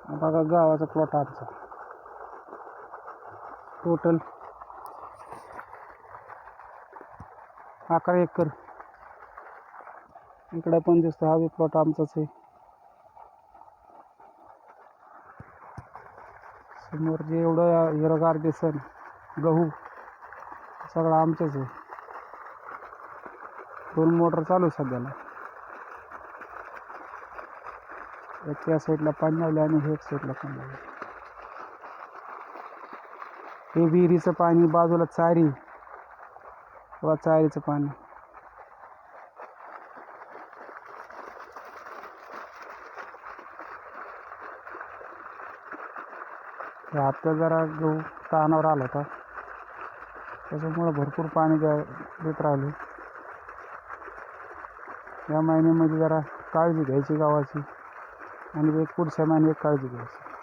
बघा गावाचा प्लॉट आमचा टोटल 11 एकर. इकडे पण दिसतो हा बी प्लॉट आमचाच आहे. समोर जे एवढं हिरगार दिसन गहू सगळं आमचंच आहे. 2 मोटर चालू आहे सध्याला. एक या साईडला पाणी लावले आणि एक साईडला पाणी लावले. हे विहिरीचं पाणी, बाजूला चारी किंवा चारीचं पाणी. आता जरा गहू तानावर आला होता त्याच्यामुळं भरपूर पाणी देत राहिले. या महिन्यामध्ये जरा काळजी घ्यायची गावाची आणि पुढच्या महिन्यात काळजी घ्यायची.